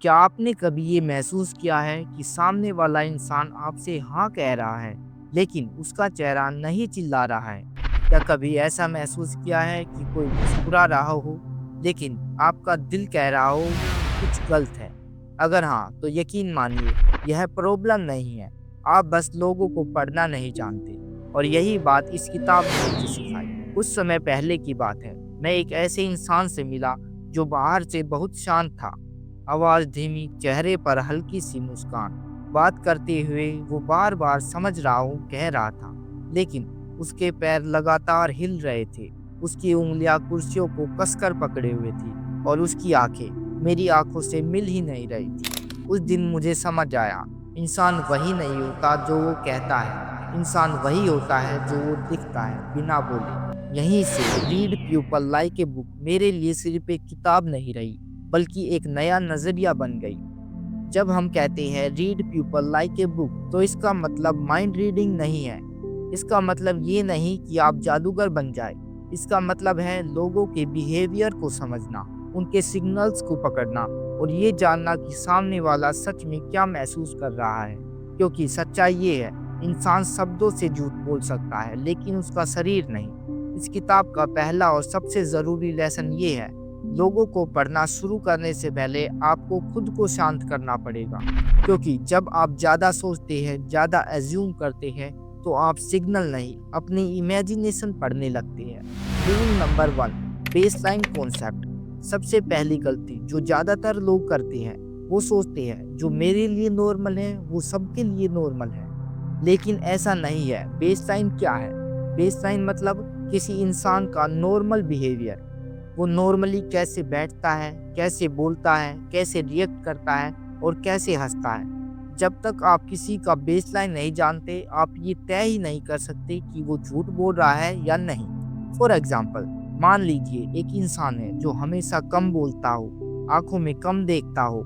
क्या आपने कभी ये महसूस किया है कि सामने वाला इंसान आपसे हाँ कह रहा है, लेकिन उसका चेहरा नहीं चिल्ला रहा है? क्या कभी ऐसा महसूस किया है कि कोई मुस्कुरा रहा हो, लेकिन आपका दिल कह रहा हो कि कुछ गलत है? अगर हाँ, तो यकीन मानिए, यह प्रॉब्लम नहीं है। आप बस लोगों को पढ़ना नहीं जानते। और यही बात इस किताब ने मुझे सिखाई। कुछ समय पहले की बात है, मैं एक ऐसे इंसान से मिला जो बाहर से बहुत शांत था। आवाज धीमी, चेहरे पर हल्की सी मुस्कान। बात करते हुए वो बार बार समझ रहा हूँ कह रहा था, लेकिन उसके पैर लगातार हिल रहे थे। उसकी उंगलियां कुर्सियों को कसकर पकड़े हुए थी और उसकी आंखें मेरी आंखों से मिल ही नहीं रही थी। उस दिन मुझे समझ आया, इंसान वही नहीं होता जो वो कहता है, इंसान वही होता है जो वो दिखता है बिना बोले। यहीं से read people like a book मेरे लिए सिर्फ एक किताब नहीं रही, बल्कि एक नया नजरिया बन गई। जब हम कहते हैं read people like a book, तो इसका मतलब माइंड रीडिंग नहीं है। इसका मतलब ये नहीं कि आप जादूगर बन जाए। इसका मतलब है लोगों के बिहेवियर को समझना, उनके सिग्नल्स को पकड़ना और ये जानना कि सामने वाला सच में क्या महसूस कर रहा है। क्योंकि सच्चाई ये है, इंसान शब्दों से झूठ बोल सकता है, लेकिन उसका शरीर नहीं। इस किताब का पहला और सबसे ज़रूरी लेसन ये है, लोगों को पढ़ना शुरू करने से पहले आपको खुद को शांत करना पड़ेगा। क्योंकि जब आप ज़्यादा सोचते हैं, ज़्यादा एज्यूम करते हैं, तो आप सिग्नल नहीं, अपनी इमेजिनेशन पढ़ने लगते हैं। Rule number 1, baseline concept. सबसे पहली गलती जो ज़्यादातर लोग करते हैं, वो सोचते हैं जो मेरे लिए नॉर्मल है वो सबके लिए नॉर्मल है। लेकिन ऐसा नहीं है। बेसलाइन क्या है? बेसलाइन मतलब किसी इंसान का नॉर्मल बिहेवियर। वो नॉर्मली कैसे बैठता है, कैसे बोलता है, कैसे रिएक्ट करता है और कैसे हंसता है। जब तक आप किसी का बेसलाइन नहीं जानते, आप ये तय ही नहीं कर सकते कि वो झूठ बोल रहा है या नहीं। फॉर एग्जाम्पल, मान लीजिए एक इंसान है जो हमेशा कम बोलता हो, आंखों में कम देखता हो।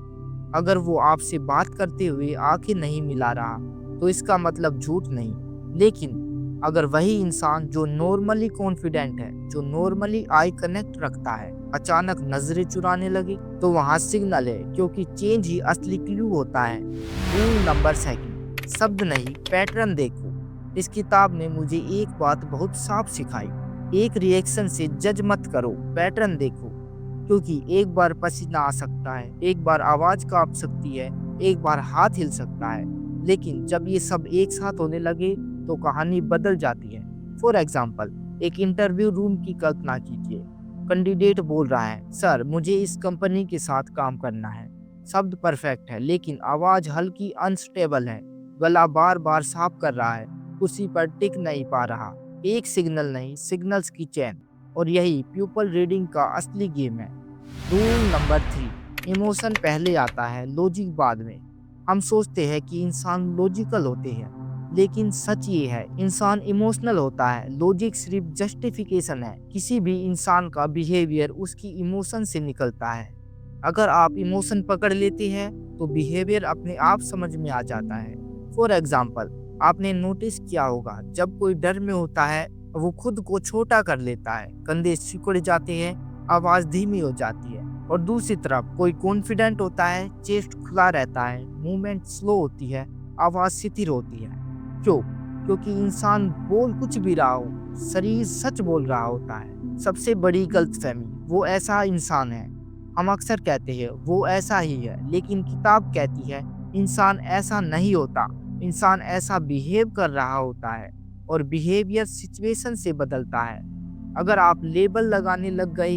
अगर वो आपसे बात करते हुए आंखें नहीं मिला रहा, तो इसका मतलब झूठ नहीं। लेकिन अगर वही इंसान जो नॉर्मली कॉन्फिडेंट है, जो नॉर्मली आई कनेक्ट रखता है, अचानक नजरें चुराने लगे, तो वहां सिग्नल है, क्योंकि चेंज ही असली क्लू होता है। रूल नंबर 2, शब्द नहीं, पैटर्न देखो। इस किताब ने मुझे एक बात बहुत साफ सिखाई, एक रिएक्शन से जज मत करो, पैटर्न देखो। क्योंकि एक बार पसीना आ सकता है, एक बार आवाज कांप सकती है, एक बार हाथ हिल सकता है, लेकिन जब ये सब एक साथ होने लगे, तो कहानी बदल जाती है। फॉर एग्जाम्पल, एक इंटरव्यू रूम की कल्पना कीजिए। कैंडिडेट बोल रहा है, सर मुझे इस कंपनी के साथ काम करना है। शब्द परफेक्ट है, लेकिन आवाज हल्की अनस्टेबल है। गला बार बार साफ कर रहा है, कुर्सी पर टिक नहीं पा रहा। एक सिग्नल नहीं, सिग्नल्स की चेन। और यही प्यूपल रीडिंग का असली गेम है। रूल नंबर 3, इमोशन पहले आता है, लॉजिक बाद में। हम सोचते हैं कि इंसान लॉजिकल होते हैं, लेकिन सच ये है, इंसान इमोशनल होता है। लॉजिक सिर्फ जस्टिफिकेशन है। किसी भी इंसान का बिहेवियर उसकी इमोशन से निकलता है। अगर आप इमोशन पकड़ लेते हैं, तो बिहेवियर अपने आप समझ में आ जाता है। फॉर एग्जाम्पल, आपने नोटिस किया होगा, जब कोई डर में होता है, वो खुद को छोटा कर लेता है, कंधे सिकुड़ जाते हैं, आवाज धीमी हो जाती है। और दूसरी तरफ कोई कॉन्फिडेंट होता है, चेस्ट खुला रहता है, मूवमेंट स्लो होती है, आवाज स्थिर होती है। क्यों? क्योंकि इंसान बोल कुछ भी रहा हो, शरीर सच बोल रहा होता है। सबसे बड़ी गलतफहमी, वो ऐसा इंसान है। हम अक्सर कहते हैं वो ऐसा ही है, लेकिन किताब कहती है इंसान ऐसा नहीं होता। इंसान ऐसा बिहेव कर रहा होता है, और बिहेवियर सिचुएशन से बदलता है। अगर आप लेबल लगाने लग गए,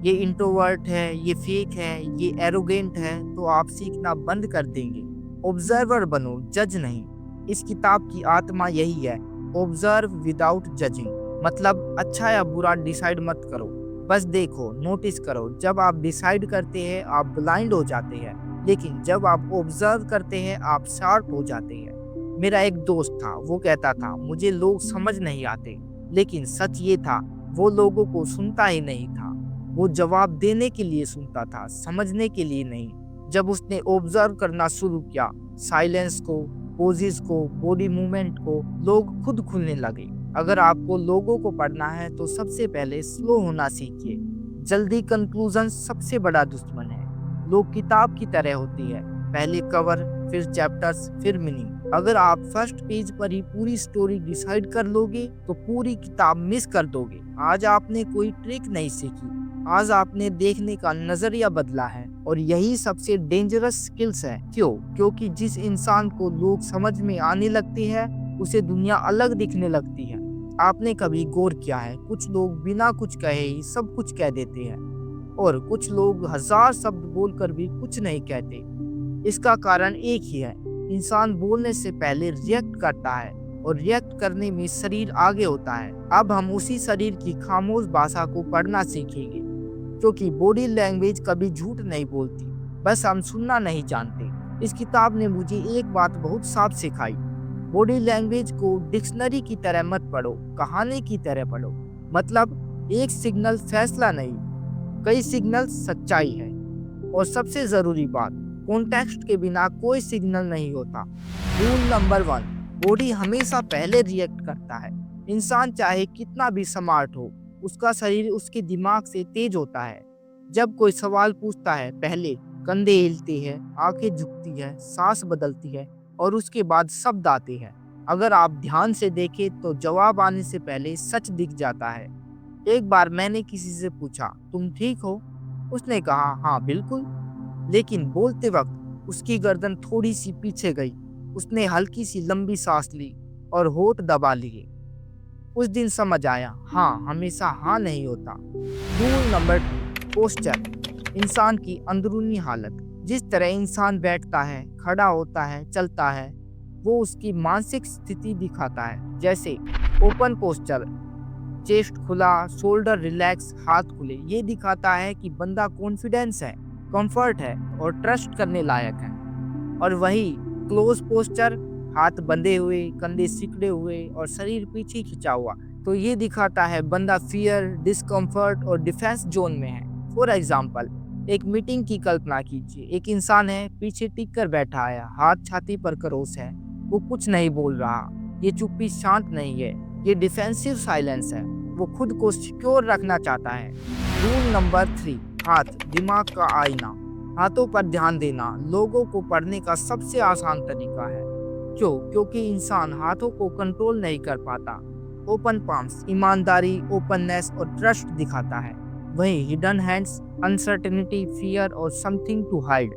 ये इंट्रोवर्ट है, ये फेक है, ये एरोगेंट है, तो आप सीखना बंद कर देंगे। ऑब्जर्वर बनो, जज नहीं। इस किताब की आत्मा यही है, ऑब्जर्व विदाउट जजिंग। मतलब अच्छा या बुरा डिसाइड मत करो, बस देखो, नोटिस करो। जब आप डिसाइड करते हैं, आप ब्लाइंड हो जाते हैं, लेकिन जब आप ऑब्जर्व करते हैं, आप शार्प हो जाते हैं। मेरा एक दोस्त था, वो कहता था मुझे लोग समझ नहीं आते, लेकिन सच ये था, वो लोगों को सुनता ही नहीं था। वो जवाब देने के लिए सुनता था, समझने के लिए नहीं। जब उसने ऑब्जर्व करना शुरू किया, साइलेंस को, पोजेस को, बॉडी मूवमेंट को, लोग खुद खुलने लगे। अगर आपको लोगों को पढ़ना है, तो सबसे पहले स्लो होना सीखिए। जल्दी कंक्लूजन सबसे बड़ा दुश्मन है। लोग किताब की तरह होती है, पहले कवर, फिर चैप्टर्स, फिर मीनिंग। अगर आप फर्स्ट पेज पर ही पूरी स्टोरी डिसाइड कर लोगे तो पूरी किताब मिस कर दोगे। आज आपने कोई ट्रिक नहीं सीखी, आज आपने देखने का नजरिया बदला है, और यही सबसे डेंजरस स्किल्स है। क्यों? क्योंकि जिस इंसान को लोग समझ में आने लगती है उसे दुनिया अलग दिखने लगती है। आपने कभी गौर किया है, कुछ लोग बिना कुछ कहे ही सब कुछ कह देते हैं, और कुछ लोग हजार शब्द बोलकर भी कुछ नहीं कहते। इसका कारण एक ही है, इंसान बोलने से पहले रिएक्ट करता है, और रिएक्ट करने में शरीर आगे होता है। अब हम उसी शरीर की खामोश भाषा को पढ़ना सीखेंगे, क्योंकि बॉडी लैंग्वेज कभी झूठ नहीं बोलती, बस हम सुनना नहीं जानते। इस किताब ने मुझे एक बात बहुत साफ सिखाई, बॉडी लैंग्वेज को डिक्शनरी की तरह मत पढ़ो, कहानी की तरह पढ़ो। मतलब एक सिग्नल फैसला नहीं, कई सिग्नल सच्चाई है। और सबसे जरूरी बात, कॉन्टेक्स्ट के बिना कोई सिग्नल नहीं होता। रूल नंबर 1, बॉडी हमेशा पहले रिएक्ट करता है। इंसान चाहे कितना भी स्मार्ट हो, उसका शरीर उसके दिमाग से तेज होता है। जब कोई सवाल पूछता है, पहले कंधे हिलते हैं, आंखें झुकती है, सांस बदलती है, और उसके बाद शब्द आते हैं। अगर आप ध्यान से देखें तो जवाब आने से पहले सच दिख जाता है। एक बार मैंने किसी से पूछा, तुम ठीक हो? उसने कहा, हाँ बिल्कुल। लेकिन बोलते वक्त उसकी गर्दन थोड़ी सी पीछे गई। उसने हल्की सी लंबी सांस ली और होठ दबा लिए। उस दिन समझ आया, हाँ हमेशा हाँ नहीं होता। रूल नंबर 2, पोस्चर, इंसान की अंदरूनी हालत। जिस तरह इंसान बैठता है, खड़ा होता है, चलता है, वो उसकी मानसिक स्थिति दिखाता है। जैसे ओपन पोस्चर, चेस्ट खुला, शोल्डर रिलैक्स, हाथ खुले, ये दिखाता है कि बंदा कॉन्फिडेंस है, कंफर्ट है और ट्रस्ट करने लायक है। और वही क्लोज पोस्चर, हाथ बंधे हुए, कंधे सिकड़े हुए और शरीर पीछे खिंचा हुआ, तो ये दिखाता है बंदा फियर, डिस्कम्फर्ट और डिफेंस जोन में है। फॉर एग्जाम्पल, एक मीटिंग की कल्पना कीजिए। एक इंसान है, पीछे टिक कर बैठा है, हाथ छाती पर क्रॉस है, वो कुछ नहीं बोल रहा। ये चुप्पी शांत नहीं है, ये डिफेंसिव साइलेंस है, वो खुद को सिक्योर रखना चाहता है। रूल नंबर 3, हाथ दिमाग का आईना। हाथों पर ध्यान देना लोगों को पढ़ने का सबसे आसान तरीका है। क्यों? क्योंकि इंसान हाथों को कंट्रोल नहीं कर पाता। ओपन पाम्स ईमानदारी, ओपननेस और ट्रस्ट दिखाता है, वहीं हिडन हैंड्स अनसर्टेनिटी, फियर और समथिंग टू हाइड।